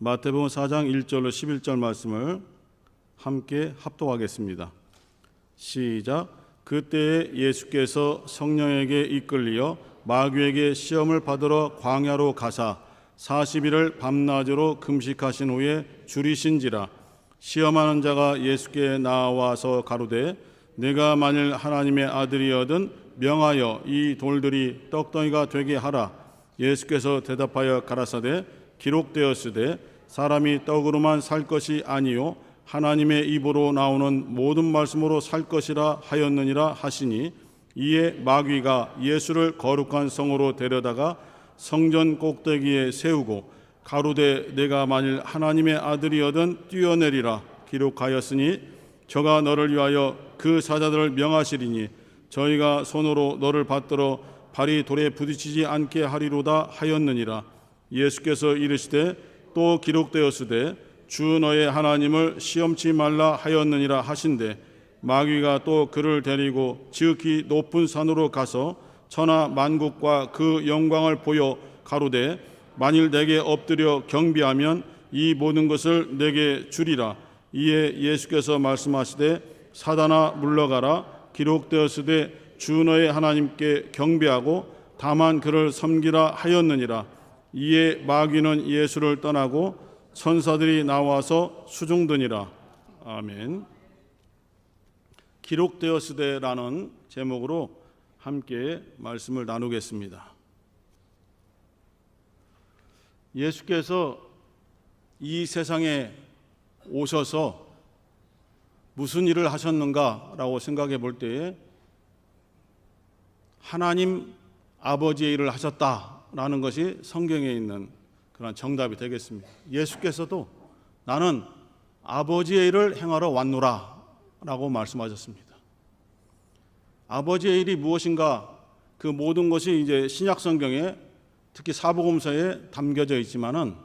마태복음 4장 1절로 11절 말씀을 함께 합독하겠습니다. 시작. 그때에 예수께서 성령에게 이끌리어 마귀에게 시험을 받으러 광야로 가사 40일을 밤낮으로 금식하신 후에 줄이신지라. 시험하는 자가 예수께 나와서 가로되 내가 만일 하나님의 아들이거든 명하여 이 돌들이 떡덩이가 되게 하라. 예수께서 대답하여 가라사대 기록되었으되 사람이 떡으로만 살 것이 아니요 하나님의 입으로 나오는 모든 말씀으로 살 것이라 하였느니라 하시니, 이에 마귀가 예수를 거룩한 성으로 데려다가 성전 꼭대기에 세우고 가로되 내가 만일 하나님의 아들이거든 뛰어내리라. 기록하였으니 저가 너를 위하여 그 사자들을 명하시리니 저희가 손으로 너를 받들어 발이 돌에 부딪히지 않게 하리로다 하였느니라. 예수께서 이르시되 또 기록되었으되 주 너의 하나님을 시험치 말라 하였느니라 하신대, 마귀가 또 그를 데리고 지극히 높은 산으로 가서 천하 만국과 그 영광을 보여 가로되 만일 내게 엎드려 경배하면 이 모든 것을 내게 주리라. 이에 예수께서 말씀하시되 사단아 물러가라. 기록되었으되 주 너의 하나님께 경배하고 다만 그를 섬기라 하였느니라. 이에 마귀는 예수를 떠나고 천사들이 나와서 수종드니라. 아멘. 기록되었으되라는 제목으로 함께 말씀을 나누겠습니다. 예수께서 이 세상에 오셔서 무슨 일을 하셨는가라고 생각해 볼 때에 하나님 아버지의 일을 하셨다라는 것이 성경에 있는 그런 정답이 되겠습니다. 예수께서도 나는 아버지의 일을 행하러 왔노라 라고 말씀하셨습니다. 아버지의 일이 무엇인가, 그 모든 것이 이제 신약 성경에 특히 사복음서에 담겨져 있지만은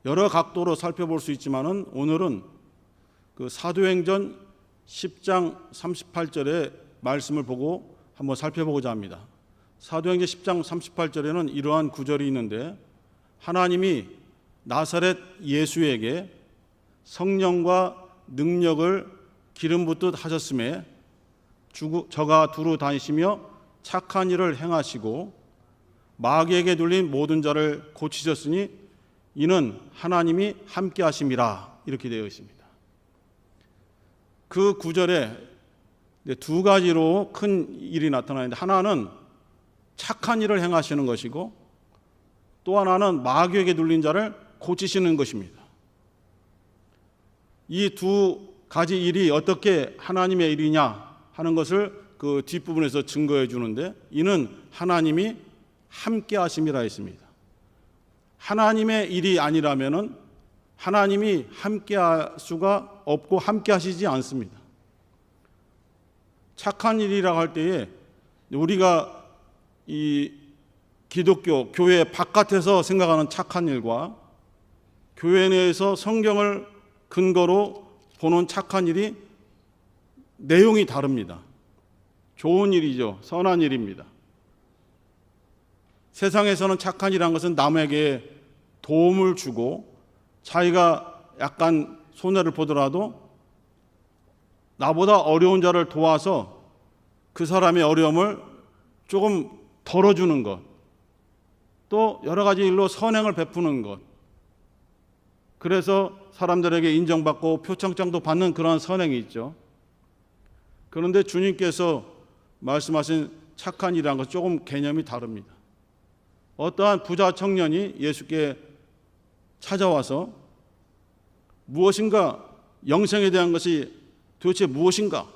여러 각도로 살펴볼 수 있지만은 오늘은 그 사도행전 10장 38절의 말씀을 보고 한번 살펴보고자 합니다. 사도행전 10장 38절에는 이러한 구절이 있는데, 하나님이 나사렛 예수에게 성령과 능력을 기름 붓듯 하셨음에 저가 두루 다니시며 착한 일을 행하시고 마귀에게 눌린 모든 자를 고치셨으니 이는 하나님이 함께 하심이라. 이렇게 되어 있습니다. 그 구절에 두 가지로 큰 일이 나타나는데, 하나는 착한 일을 행하시는 것이고 또 하나는 마귀에게 눌린 자를 고치시는 것입니다. 이 두 가지 일이 어떻게 하나님의 일이냐 하는 것을 그 뒷부분에서 증거해 주는데, 이는 하나님이 함께 하심이라 했습니다. 하나님의 일이 아니라면은 하나님이 함께 할 수가 없고 함께 하시지 않습니다. 착한 일이라고 할 때에 우리가 이 기독교 교회 바깥에서 생각하는 착한 일과 교회 내에서 성경을 근거로 보는 착한 일이 내용이 다릅니다. 좋은 일이죠. 선한 일입니다. 세상에서는 착한 일이라는 것은 남에게 도움을 주고 자기가 약간 손해를 보더라도 나보다 어려운 자를 도와서 그 사람의 어려움을 조금 덜어주는 것, 또 여러 가지 일로 선행을 베푸는 것, 그래서 사람들에게 인정받고 표창장도 받는 그런 선행이 있죠. 그런데 주님께서 말씀하신 착한 일이라는 것은 조금 개념이 다릅니다. 어떠한 부자 청년이 예수께 찾아와서 무엇인가, 영생에 대한 것이 도대체 무엇인가,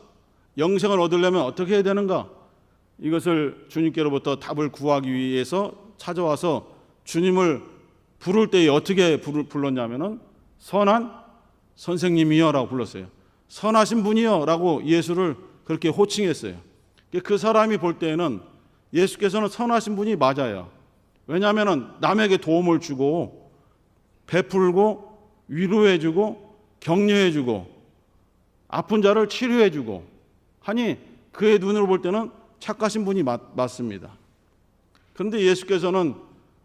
영생을 얻으려면 어떻게 해야 되는가, 이것을 주님께로부터 답을 구하기 위해서 찾아와서 주님을 부를 때에 어떻게 불렀냐면은 선한 선생님이여 라고 불렀어요. 선하신 분이여 라고 예수를 그렇게 호칭했어요. 그 사람이 볼 때에는 예수께서는 선하신 분이 맞아요. 왜냐하면 남에게 도움을 주고 베풀고 위로해주고 격려해주고 아픈 자를 치료해주고 하니 그의 눈으로 볼 때는 착하신 분이 맞습니다. 그런데 예수께서는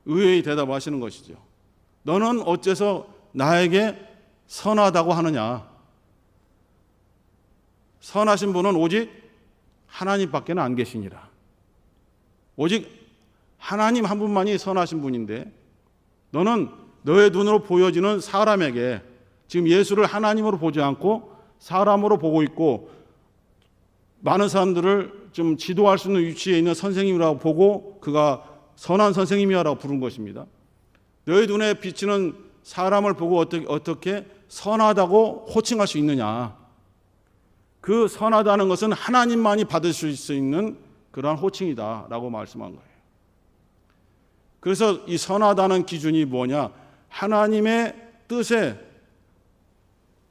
의외의 대답을 하시는 것이죠. 너는 어째서 나에게 선하다고 하느냐? 선하신 분은 오직 하나님밖에 안 계시니라. 오직 하나님 한 분만이 선하신 분인데 너는 너의 눈으로 보여지는 사람에게 지금 예수를 하나님으로 보지 않고 사람으로 보고 있고 많은 사람들을 좀 지도할 수 있는 위치에 있는 선생님이라고 보고 그가 선한 선생님이라고 부른 것입니다. 너의 눈에 비치는 사람을 보고 어떻게 선하다고 호칭할 수 있느냐? 그 선하다는 것은 하나님만이 받으실 수 있는 그러한 호칭이다라고 말씀한 거예요. 그래서 이 선하다는 기준이 뭐냐? 하나님의 뜻에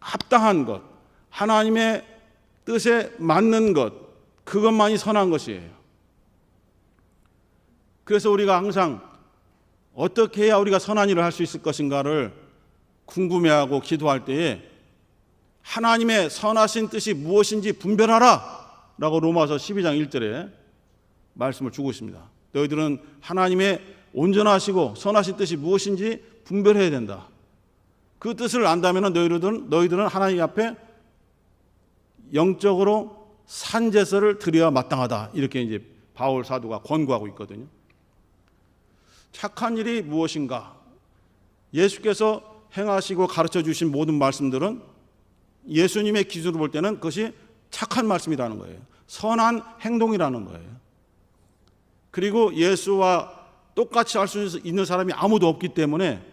합당한 것, 하나님의 뜻에 맞는 것, 그것만이 선한 것이에요. 그래서 우리가 항상 어떻게 해야 우리가 선한 일을 할 수 있을 것인가를 궁금해하고 기도할 때에 하나님의 선하신 뜻이 무엇인지 분별하라 라고 로마서 12장 1절에 말씀을 주고 있습니다. 너희들은 하나님의 온전하시고 선하신 뜻이 무엇인지 분별해야 된다. 그 뜻을 안다면 너희들은 하나님 앞에 영적으로 산제사를 드려야 마땅하다. 이렇게 이제 바울 사도가 권고하고 있거든요. 착한 일이 무엇인가? 예수께서 행하시고 가르쳐 주신 모든 말씀들은 예수님의 기준으로 볼 때는 그것이 착한 말씀이라는 거예요. 선한 행동이라는 거예요. 그리고 예수와 똑같이 할 수 있는 사람이 아무도 없기 때문에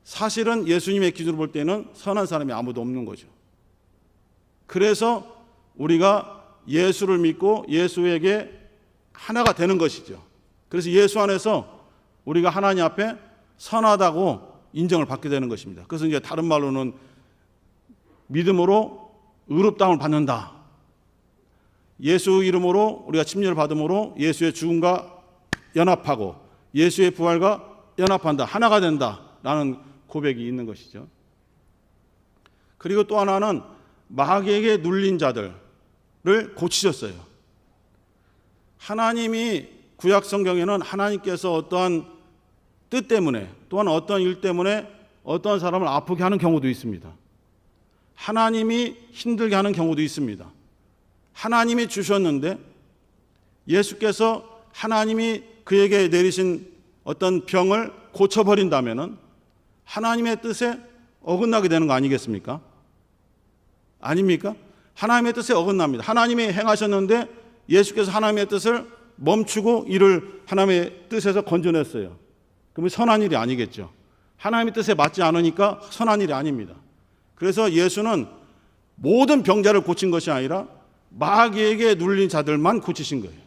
사실은 예수님의 기준으로 볼 때는 선한 사람이 아무도 없는 거죠. 그래서 우리가 예수를 믿고 예수에게 하나가 되는 것이죠. 그래서 예수 안에서 우리가 하나님 앞에 선하다고 인정을 받게 되는 것입니다. 그래서 이제 다른 말로는 믿음으로 의롭다함을 받는다. 예수 이름으로 우리가 침례를 받음으로 예수의 죽음과 연합하고 예수의 부활과 연합한다. 하나가 된다라는 고백이 있는 것이죠. 그리고 또 하나는 마귀에게 눌린 자들을 고치셨어요. 하나님이 구약 성경에는 하나님께서 어떠한 뜻 때문에 또한 어떤 일 때문에 어떤 사람을 아프게 하는 경우도 있습니다. 하나님이 힘들게 하는 경우도 있습니다. 하나님이 주셨는데 예수께서 하나님이 그에게 내리신 어떤 병을 고쳐버린다면 하나님의 뜻에 어긋나게 되는 거 아니겠습니까? 아닙니까? 하나님의 뜻에 어긋납니다. 하나님이 행하셨는데 예수께서 하나님의 뜻을 멈추고 이를 하나님의 뜻에서 건져냈어요. 그러면 선한 일이 아니겠죠. 하나님의 뜻에 맞지 않으니까 선한 일이 아닙니다. 그래서 예수는 모든 병자를 고친 것이 아니라 마귀에게 눌린 자들만 고치신 거예요.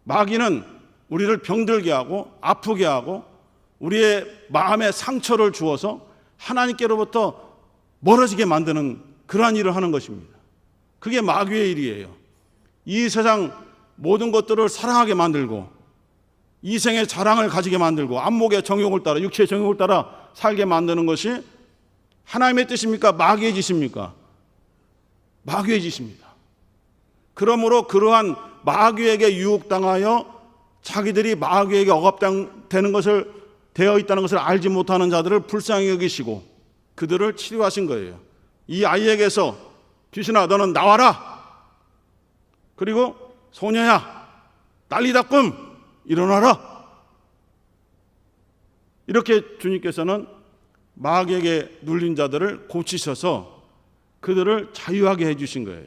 마귀는 우리를 병들게 하고 아프게 하고 우리의 마음에 상처를 주어서 하나님께로부터 멀어지게 만드는 그러한 일을 하는 것입니다. 그게 마귀의 일이에요. 이 세상 모든 것들을 사랑하게 만들고 이생의 자랑을 가지게 만들고 안목의 정욕을 따라 육체의 정욕을 따라 살게 만드는 것이 하나님의 뜻입니까? 마귀의 짓입니까? 마귀의 짓입니다. 그러므로 그러한 마귀에게 유혹당하여 자기들이 마귀에게 억압되는 것을 되어 있다는 것을 알지 못하는 자들을 불쌍히 여기시고 그들을 치료하신 거예요. 이 아이에게서 귀신아 너는 나와라. 그리고 소녀야 딸리다 꿈 일어나라. 이렇게 주님께서는 마귀에게 눌린 자들을 고치셔서 그들을 자유하게 해주신 거예요.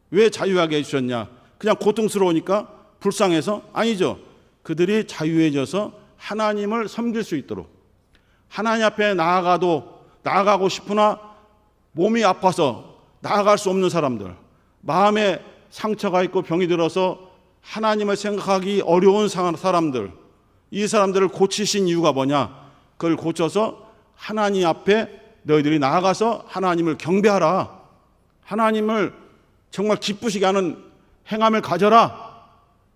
왜 자유하게 해주셨냐? 그냥 고통스러우니까 불쌍해서? 아니죠. 그들이 자유해져서 하나님을 섬길 수 있도록 하나님 앞에 나아가고 싶으나 몸이 아파서 나아갈 수 없는 사람들, 마음에 상처가 있고 병이 들어서 하나님을 생각하기 어려운 사람들, 이 사람들을 고치신 이유가 뭐냐? 그걸 고쳐서 하나님 앞에 너희들이 나아가서 하나님을 경배하라. 하나님을 정말 기쁘시게 하는 행함을 가져라.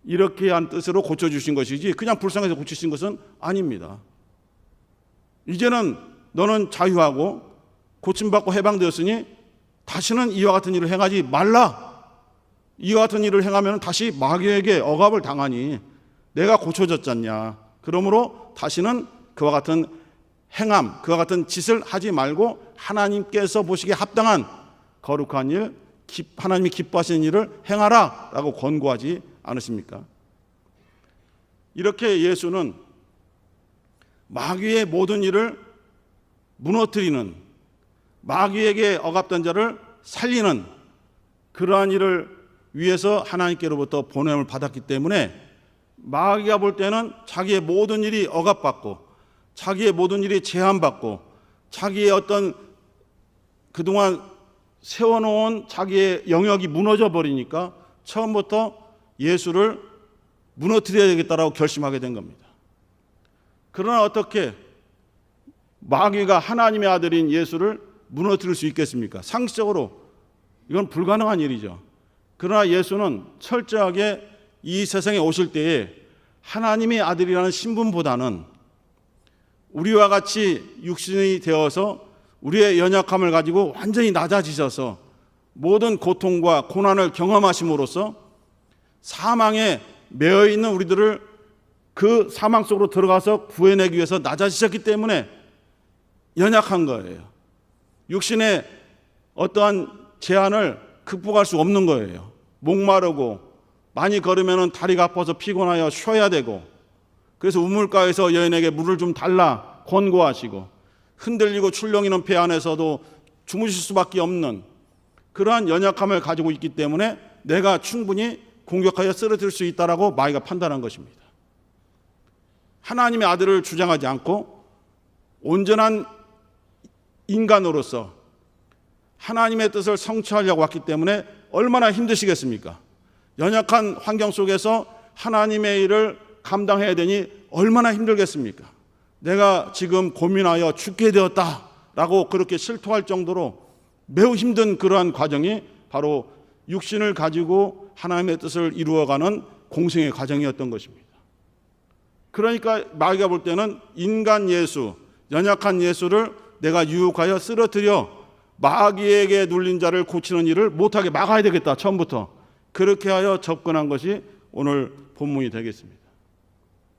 이렇게 한 뜻으로 고쳐주신 것이지 그냥 불쌍해서 고치신 것은 아닙니다. 이제는 너는 자유하고 고침받고 해방되었으니 다시는 이와 같은 일을 행하지 말라. 이와 같은 일을 행하면 다시 마귀에게 억압을 당하니 내가 고쳐졌잖냐. 그러므로 다시는 그와 같은 행함, 그와 같은 짓을 하지 말고 하나님께서 보시기에 합당한 거룩한 일, 하나님이 기뻐하시는 일을 행하라 라고 권고하지 않으십니까? 이렇게 예수는 마귀의 모든 일을 무너뜨리는, 마귀에게 억압된 자를 살리는 그러한 일을 위해서 하나님께로부터 보냄을 받았기 때문에 마귀가 볼 때는 자기의 모든 일이 억압받고 자기의 모든 일이 제한받고 자기의 어떤 그동안 세워놓은 자기의 영역이 무너져 버리니까 처음부터 예수를 무너뜨려야 되겠다라고 결심하게 된 겁니다. 그러나 어떻게 마귀가 하나님의 아들인 예수를 무너뜨릴 수 있겠습니까? 상식적으로 이건 불가능한 일이죠. 그러나 예수는 철저하게 이 세상에 오실 때에 하나님의 아들이라는 신분보다는 우리와 같이 육신이 되어서 우리의 연약함을 가지고 완전히 낮아지셔서 모든 고통과 고난을 경험하심으로써 사망에 매여 있는 우리들을 그 사망 속으로 들어가서 구해내기 위해서 낮아지셨기 때문에 연약한 거예요. 육신의 어떠한 제한을 극복할 수 없는 거예요. 목마르고 많이 걸으면 다리가 아파서 피곤하여 쉬어야 되고, 그래서 우물가에서 여인에게 물을 좀 달라 권고하시고, 흔들리고 출렁이는 배 안에서도 주무실 수밖에 없는 그러한 연약함을 가지고 있기 때문에 내가 충분히 공격하여 쓰러뜨릴 수 있다라고 마귀가 판단한 것입니다. 하나님의 아들을 주장하지 않고 온전한 인간으로서 하나님의 뜻을 성취하려고 왔기 때문에 얼마나 힘드시겠습니까? 연약한 환경 속에서 하나님의 일을 감당해야 되니 얼마나 힘들겠습니까? 내가 지금 고민하여 죽게 되었다라고 그렇게 실토할 정도로 매우 힘든 그러한 과정이 바로 육신을 가지고 하나님의 뜻을 이루어가는 공생의 과정이었던 것입니다. 그러니까 마귀가 볼 때는 인간 예수, 연약한 예수를 내가 유혹하여 쓰러뜨려 마귀에게 눌린 자를 고치는 일을 못하게 막아야 되겠다. 처음부터 그렇게 하여 접근한 것이 오늘 본문이 되겠습니다.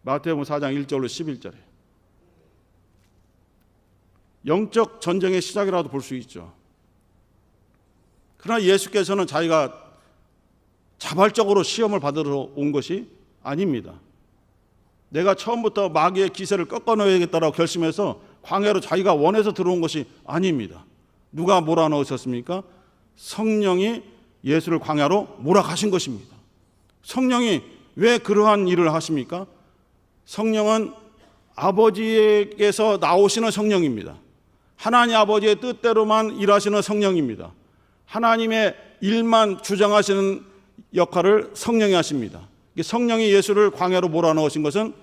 마태복음 4장 1절로 11절에 영적 전쟁의 시작이라도 볼 수 있죠. 그러나 예수께서는 자기가 자발적으로 시험을 받으러 온 것이 아닙니다. 내가 처음부터 마귀의 기세를 꺾어내야겠다라고 결심해서 광야로 자기가 원해서 들어온 것이 아닙니다. 누가 몰아넣으셨습니까? 성령이 예수를 광야로 몰아가신 것입니다. 성령이 왜 그러한 일을 하십니까? 성령은 아버지에게서 나오시는 성령입니다. 하나님 아버지의 뜻대로만 일하시는 성령입니다. 하나님의 일만 주장하시는 역할을 성령이 하십니다. 성령이 예수를 광야로 몰아넣으신 것은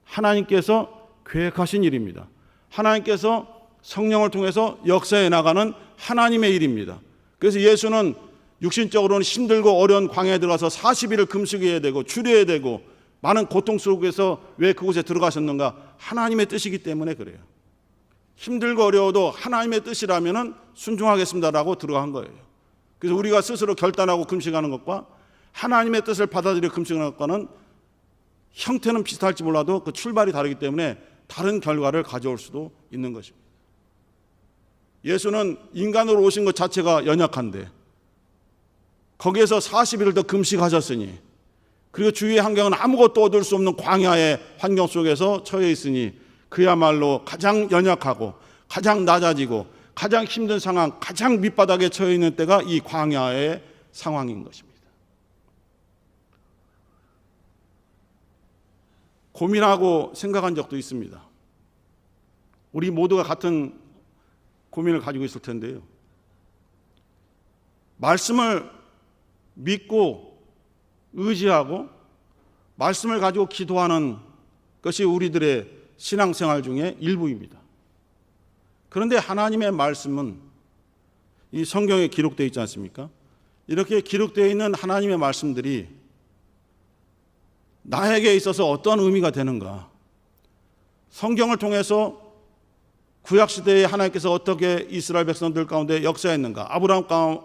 하나님께서 계획하신 일입니다. 하나님께서 성령을 통해서 역사해 나가는 하나님의 일입니다. 그래서 예수는 육신적으로는 힘들고 어려운 광야에 들어가서 40일을 금식해야 되고 줄여야 되고 많은 고통 속에서 왜 그곳에 들어가셨는가? 하나님의 뜻이기 때문에 그래요. 힘들고 어려워도 하나님의 뜻이라면 순종하겠습니다라고 들어간 거예요. 그래서 우리가 스스로 결단하고 금식하는 것과 하나님의 뜻을 받아들여 금식하는 것과는 형태는 비슷할지 몰라도 그 출발이 다르기 때문에 다른 결과를 가져올 수도 있는 것입니다. 예수는 인간으로 오신 것 자체가 연약한데 거기에서 40일을 더 금식하셨으니, 그리고 주위의 환경은 아무것도 얻을 수 없는 광야의 환경 속에서 처해 있으니 그야말로 가장 연약하고 가장 낮아지고 가장 힘든 상황, 가장 밑바닥에 처해 있는 때가 이 광야의 상황인 것입니다. 고민하고 생각한 적도 있습니다. 우리 모두가 같은 고민을 가지고 있을 텐데요. 말씀을 믿고 의지하고 말씀을 가지고 기도하는 것이 우리들의 신앙생활 중에 일부입니다. 그런데 하나님의 말씀은 이 성경에 기록되어 있지 않습니까? 이렇게 기록되어 있는 하나님의 말씀들이 나에게 있어서 어떤 의미가 되는가? 성경을 통해서 구약시대에 하나님께서 어떻게 이스라엘 백성들 가운데 역사했는가?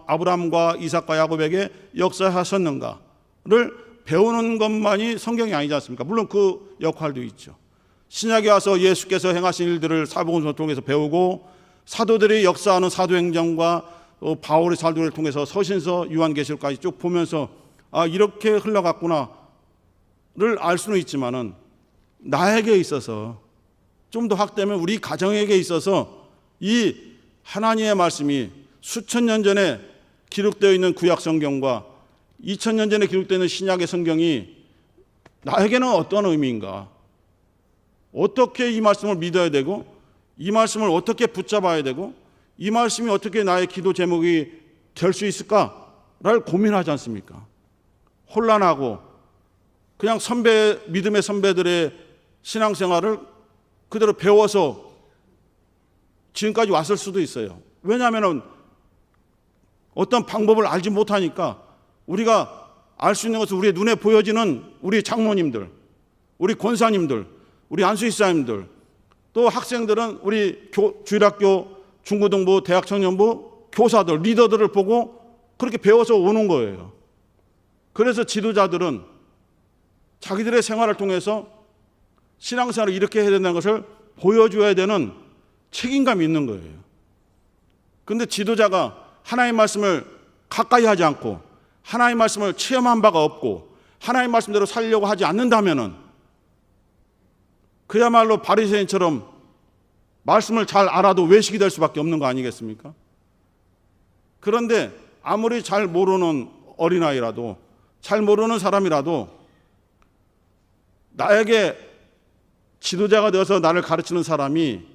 아브라함과 이삭과 야곱에게 역사하셨는가를 배우는 것만이 성경이 아니지 않습니까? 물론 그 역할도 있죠. 신약에 와서 예수께서 행하신 일들을 사복음서를 통해서 배우고 사도들이 역사하는 사도행전과 바울의 사도를 통해서 서신서, 요한계시록까지 쭉 보면서 이렇게 흘러갔구나를 알 수는 있지만은 나에게 있어서 좀 더 확대하면 우리 가정에게 있어서 이 하나님의 말씀이 수천 년 전에 기록되어 있는 구약 성경과 2000년 전에 기록되어 있는 신약의 성경이 나에게는 어떤 의미인가? 어떻게 이 말씀을 믿어야 되고 이 말씀을 어떻게 붙잡아야 되고 이 말씀이 어떻게 나의 기도 제목이 될 수 있을까를 고민하지 않습니까? 혼란하고 그냥 믿음의 선배들의 신앙생활을 그대로 배워서 지금까지 왔을 수도 있어요. 왜냐하면 어떤 방법을 알지 못하니까 우리가 알 수 있는 것은 우리의 눈에 보여지는 우리 장로님들, 우리 권사님들, 우리 안수집사님들, 또 학생들은 우리 주일학교, 중고등부, 대학청년부, 교사들, 리더들을 보고 그렇게 배워서 오는 거예요. 그래서 지도자들은 자기들의 생활을 통해서 신앙생활을 이렇게 해야 된다는 것을 보여줘야 되는 책임감이 있는 거예요. 그런데 지도자가 하나님의 말씀을 가까이 하지 않고 하나님의 말씀을 체험한 바가 없고 하나님의 말씀대로 살려고 하지 않는다면은 그야말로 바리새인처럼 말씀을 잘 알아도 외식이 될 수밖에 없는 거 아니겠습니까? 그런데 아무리 잘 모르는 어린아이라도 잘 모르는 사람이라도 나에게 지도자가 되어서 나를 가르치는 사람이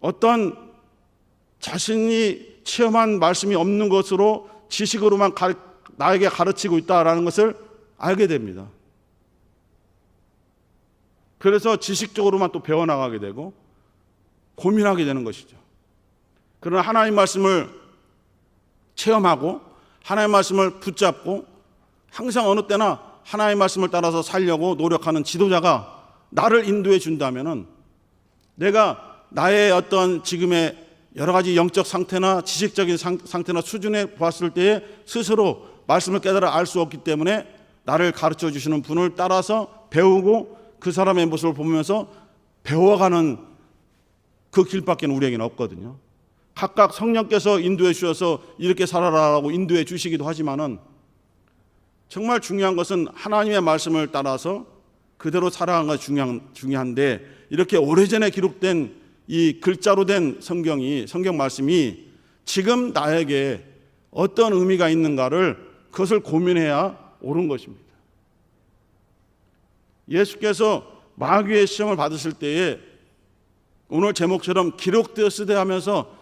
어떤 자신이 체험한 말씀이 없는 것으로 지식으로만 나에게 가르치고 있다라는 것을 알게 됩니다. 그래서 지식적으로만 또 배워나가게 되고 고민하게 되는 것이죠. 그러나 하나님 말씀을 체험하고 하나님 말씀을 붙잡고 항상 어느 때나 하나님 말씀을 따라서 살려고 노력하는 지도자가 나를 인도해 준다면은 내가 나의 어떤 지금의 여러 가지 영적 상태나 지식적인 상태나 수준에 보았을 때에 스스로 말씀을 깨달아 알 수 없기 때문에 나를 가르쳐 주시는 분을 따라서 배우고 그 사람의 모습을 보면서 배워가는 그 길밖에 우리에게는 없거든요. 각각 성령께서 인도해 주셔서 이렇게 살아라라고 인도해 주시기도 하지만은 정말 중요한 것은 하나님의 말씀을 따라서 그대로 살아가는 것이 중요한데 이렇게 오래전에 기록된 이 글자로 된 성경 말씀이 지금 나에게 어떤 의미가 있는가를 그것을 고민해야 옳은 것입니다. 예수께서 마귀의 시험을 받으실 때에 오늘 제목처럼 기록되었으되 하면서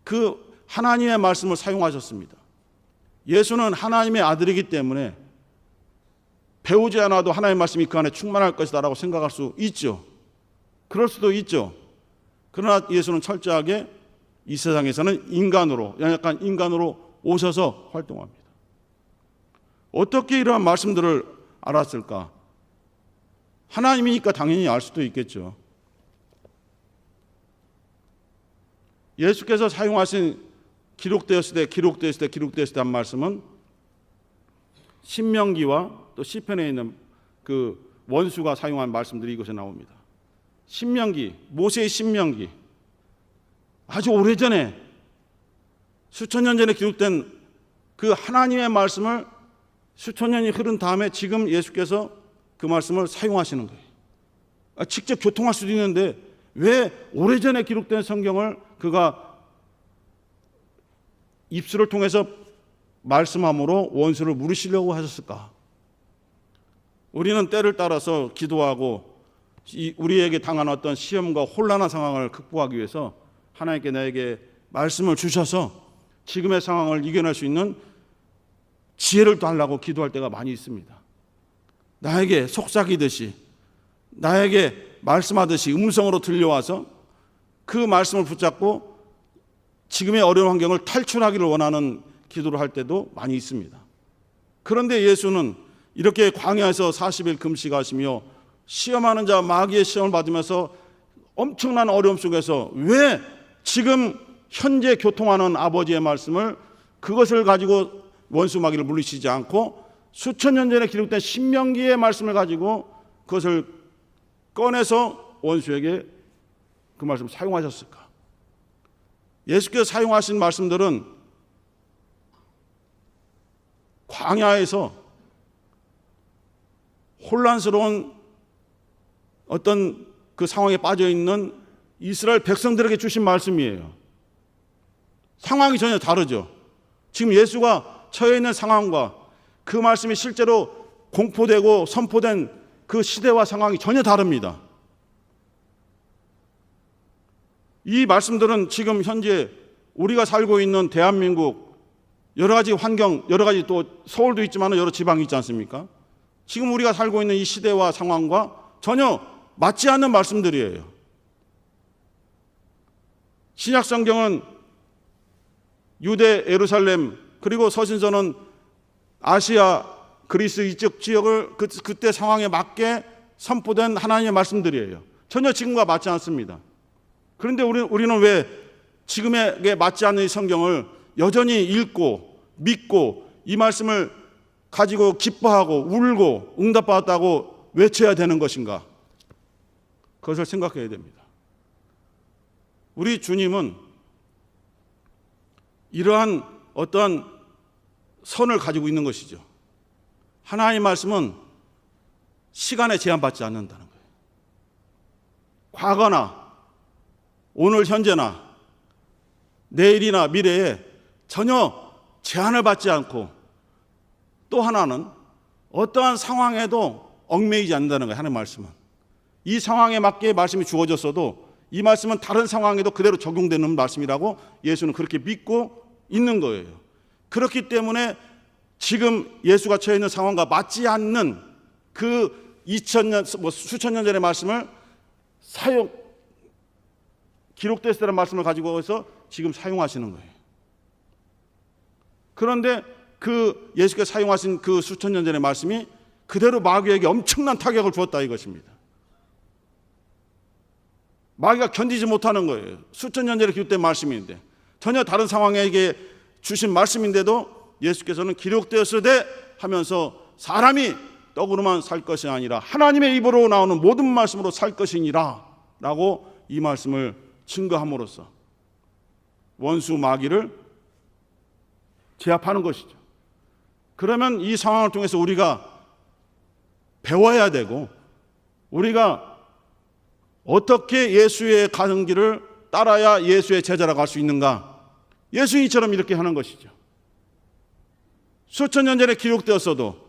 그 하나님의 말씀을 사용하셨습니다. 예수는 하나님의 아들이기 때문에 배우지 않아도 하나님의 말씀이 그 안에 충만할 것이다 라고 생각할 수 있죠. 그럴 수도 있죠. 그러나 예수는 철저하게 이 세상에서는 연약한 인간으로 오셔서 활동합니다. 어떻게 이러한 말씀들을 알았을까? 하나님이니까 당연히 알 수도 있겠죠. 예수께서 사용하신 기록되었을 때 한 말씀은 신명기와 또 시편에 있는 그 원수가 사용한 말씀들이 이곳에 나옵니다. 모세의 신명기, 아주 오래전에 수천 년 전에 기록된 그 하나님의 말씀을 수천 년이 흐른 다음에 지금 예수께서 그 말씀을 사용하시는 거예요. 직접 교통할 수도 있는데 왜 오래전에 기록된 성경을 그가 입술을 통해서 말씀함으로 원수를 물으시려고 하셨을까? 우리는 때를 따라서 기도하고 우리에게 당한 어떤 시험과 혼란한 상황을 극복하기 위해서 하나님께 나에게 말씀을 주셔서 지금의 상황을 이겨낼 수 있는 지혜를 달라고 기도할 때가 많이 있습니다. 나에게 속삭이듯이 나에게 말씀하듯이 음성으로 들려와서 그 말씀을 붙잡고 지금의 어려운 환경을 탈출하기를 원하는 기도를 할 때도 많이 있습니다. 그런데 예수는 이렇게 광야에서 40일 금식하시며 시험하는 자 마귀의 시험을 받으면서 엄청난 어려움 속에서 왜 지금 현재 교통하는 아버지의 말씀을 그것을 가지고 원수 마귀를 물리치지 않고 수천 년 전에 기록된 신명기의 말씀을 가지고 그것을 꺼내서 원수에게 그 말씀을 사용하셨을까? 예수께서 사용하신 말씀들은 광야에서 혼란스러운 어떤 그 상황에 빠져 있는 이스라엘 백성들에게 주신 말씀이에요. 상황이 전혀 다르죠. 지금 예수가 처해 있는 상황과 그 말씀이 실제로 공포되고 선포된 그 시대와 상황이 전혀 다릅니다. 이 말씀들은 지금 현재 우리가 살고 있는 대한민국 여러 가지 환경, 여러 가지 또 서울도 있지만 여러 지방이 있지 않습니까? 지금 우리가 살고 있는 이 시대와 상황과 전혀 맞지 않는 말씀들이에요. 신약 성경은 유대, 예루살렘, 그리고 서신서는 아시아, 그리스 이쪽 지역을 그때 상황에 맞게 선포된 하나님의 말씀들이에요. 전혀 지금과 맞지 않습니다. 그런데 우리는 왜 지금에 맞지 않는 이 성경을 여전히 읽고 믿고 이 말씀을 가지고 기뻐하고 울고 응답받았다고 외쳐야 되는 것인가? 그것을 생각해야 됩니다. 우리 주님은 이러한 어떠한 선을 가지고 있는 것이죠. 하나님의 말씀은 시간에 제한받지 않는다는 거예요. 과거나 오늘 현재나 내일이나 미래에 전혀 제한을 받지 않고 또 하나는 어떠한 상황에도 얽매이지 않는다는 거예요. 하나님의 말씀은. 이 상황에 맞게 말씀이 주어졌어도 이 말씀은 다른 상황에도 그대로 적용되는 말씀이라고 예수는 그렇게 믿고 있는 거예요. 그렇기 때문에 지금 예수가 처해 있는 상황과 맞지 않는 그 2000년, 수천 년 전의 말씀을 기록됐을 때의 말씀을 가지고 와서 지금 사용하시는 거예요. 그런데 그 예수께서 사용하신 그 수천 년 전의 말씀이 그대로 마귀에게 엄청난 타격을 주었다 이것입니다. 마귀가 견디지 못하는 거예요. 수천 년 전에 기록된 말씀인데 전혀 다른 상황에게 주신 말씀인데도 예수께서는 기록되었으되 하면서 사람이 떡으로만 살 것이 아니라 하나님의 입으로 나오는 모든 말씀으로 살 것이니라 라고 이 말씀을 증거함으로써 원수 마귀를 제압하는 것이죠. 그러면 이 상황을 통해서 우리가 배워야 되고 우리가 어떻게 예수의 가는 길을 따라야 예수의 제자라고 할 수 있는가? 예수님처럼 이렇게 하는 것이죠. 수천 년 전에 기록되었어도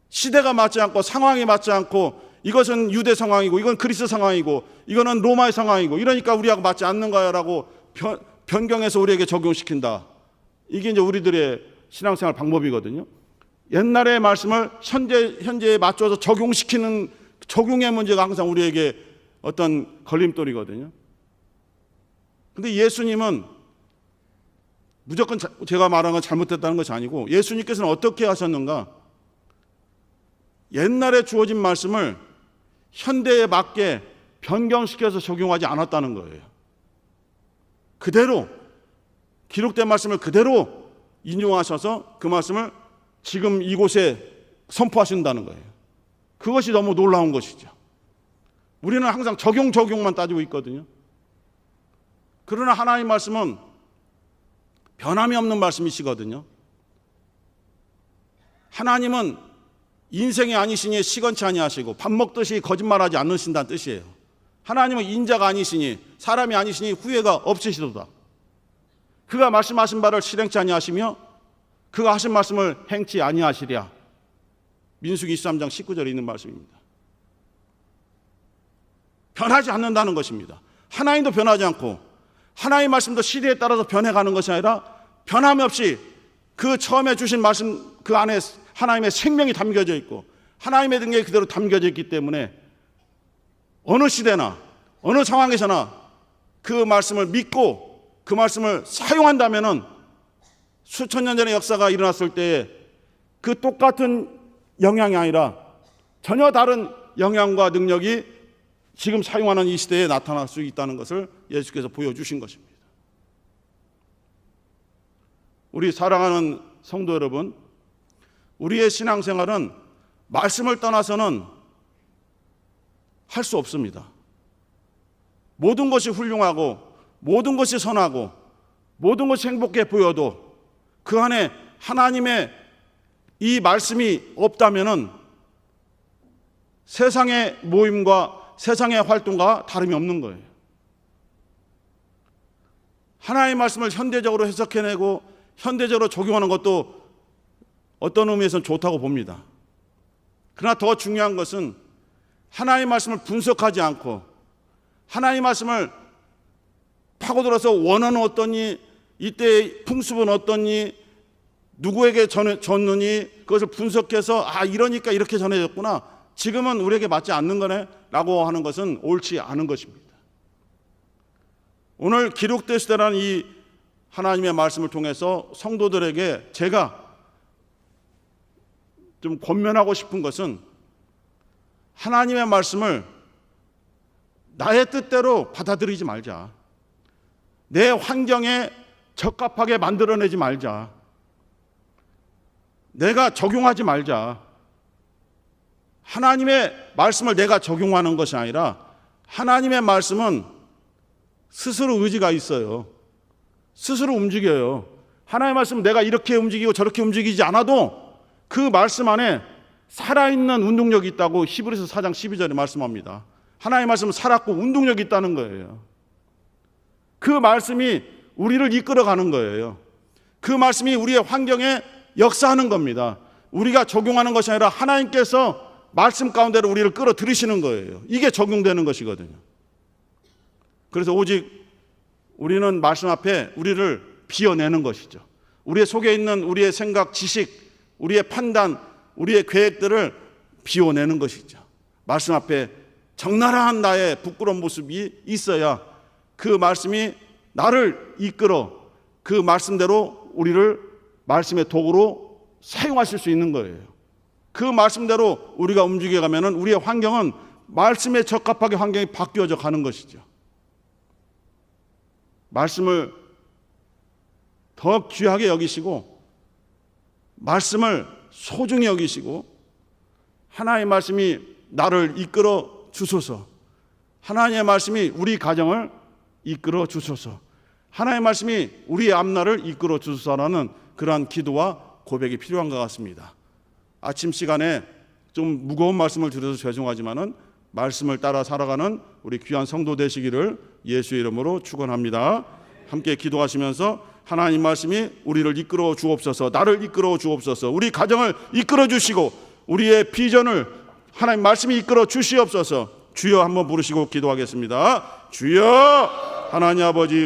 시대가 맞지 않고 상황이 맞지 않고 이것은 유대 상황이고 이건 그리스 상황이고 이거는 로마의 상황이고 이러니까 우리하고 맞지 않는 거야라고 변경해서 우리에게 적용시킨다. 이게 이제 우리들의 신앙생활 방법이거든요. 옛날의 말씀을 현재에 맞춰서 적용시키는 적용의 문제가 항상 우리에게 어떤 걸림돌이거든요. 근데 예수님은 무조건 제가 말한 건 잘못됐다는 것이 아니고 예수님께서는 어떻게 하셨는가? 옛날에 주어진 말씀을 현대에 맞게 변경시켜서 적용하지 않았다는 거예요. 그대로 기록된 말씀을 그대로 인용하셔서 그 말씀을 지금 이곳에 선포하신다는 거예요. 그것이 너무 놀라운 것이죠. 우리는 항상 적용만 따지고 있거든요. 그러나 하나님 말씀은 변함이 없는 말씀이시거든요. 하나님은 인생이 아니시니 시건치 아니하시고 밥 먹듯이 거짓말하지 않으신다는 뜻이에요. 하나님은 인자가 아니시니 사람이 아니시니 후회가 없으시도다. 그가 말씀하신 바를 실행치 아니하시며 그가 하신 말씀을 행치 아니하시랴. 민수기 23장 19절에 있는 말씀입니다. 변하지 않는다는 것입니다. 하나님도 변하지 않고 하나님의 말씀도 시대에 따라서 변해가는 것이 아니라 변함이 없이 그 처음에 주신 말씀 그 안에 하나님의 생명이 담겨져 있고 하나님의 능력이 그대로 담겨져 있기 때문에 어느 시대나 어느 상황에서나 그 말씀을 믿고 그 말씀을 사용한다면은 수천 년 전의 역사가 일어났을 때에 그 똑같은 영향이 아니라 전혀 다른 영향과 능력이 지금 사용하는 이 시대에 나타날 수 있다는 것을 예수께서 보여주신 것입니다. 우리 사랑하는 성도 여러분, 우리의 신앙생활은 말씀을 떠나서는 할 수 없습니다. 모든 것이 훌륭하고 모든 것이 선하고 모든 것이 행복해 보여도 그 안에 하나님의 이 말씀이 없다면은 세상의 모임과 세상의 활동과 다름이 없는 거예요. 하나님의 말씀을 현대적으로 해석해내고 현대적으로 적용하는 것도 어떤 의미에서는 좋다고 봅니다. 그러나 더 중요한 것은 하나님의 말씀을 분석하지 않고 하나님의 말씀을 파고들어서 원어는 어떠니, 이때의 풍습은 어떠니, 누구에게 줬느니 그것을 분석해서 이러니까 이렇게 전해졌구나, 지금은 우리에게 맞지 않는 거네 라고 하는 것은 옳지 않은 것입니다. 오늘 기록되시다라는 이 하나님의 말씀을 통해서 성도들에게 제가 좀 권면하고 싶은 것은 하나님의 말씀을 나의 뜻대로 받아들이지 말자. 내 환경에 적합하게 만들어내지 말자. 내가 적용하지 말자. 하나님의 말씀을 내가 적용하는 것이 아니라 하나님의 말씀은 스스로 의지가 있어요. 스스로 움직여요. 하나님의 말씀은 내가 이렇게 움직이고 저렇게 움직이지 않아도 그 말씀 안에 살아있는 운동력이 있다고 히브리서 4장 12절에 말씀합니다. 하나님의 말씀은 살았고 운동력이 있다는 거예요. 그 말씀이 우리를 이끌어가는 거예요. 그 말씀이 우리의 환경에 역사하는 겁니다. 우리가 적용하는 것이 아니라 하나님께서 말씀 가운데로 우리를 끌어들이시는 거예요. 이게 적용되는 것이거든요. 그래서 오직 우리는 말씀 앞에 우리를 비워내는 것이죠. 우리의 속에 있는 우리의 생각, 지식, 우리의 판단, 우리의 계획들을 비워내는 것이죠. 말씀 앞에 적나라한 나의 부끄러운 모습이 있어야 그 말씀이 나를 이끌어 그 말씀대로 우리를 말씀의 도구로 사용하실 수 있는 거예요. 그 말씀대로 우리가 움직여가면 우리의 환경은 말씀에 적합하게 환경이 바뀌어져 가는 것이죠. 말씀을 더 귀하게 여기시고 말씀을 소중히 여기시고 하나님의 말씀이 나를 이끌어 주소서, 하나님의 말씀이 우리 가정을 이끌어 주소서, 하나님의 말씀이 우리의 앞날을 이끌어 주소서라는 그러한 기도와 고백이 필요한 것 같습니다. 아침 시간에 좀 무거운 말씀을 드려서 죄송하지만은 말씀을 따라 살아가는 우리 귀한 성도 되시기를 예수의 이름으로 축원합니다. 함께 기도하시면서 하나님 말씀이 우리를 이끌어 주옵소서, 나를 이끌어 주옵소서, 우리 가정을 이끌어 주시고 우리의 비전을 하나님 말씀이 이끌어 주시옵소서. 주여 한번 부르시고 기도하겠습니다. 주여, 하나님 아버지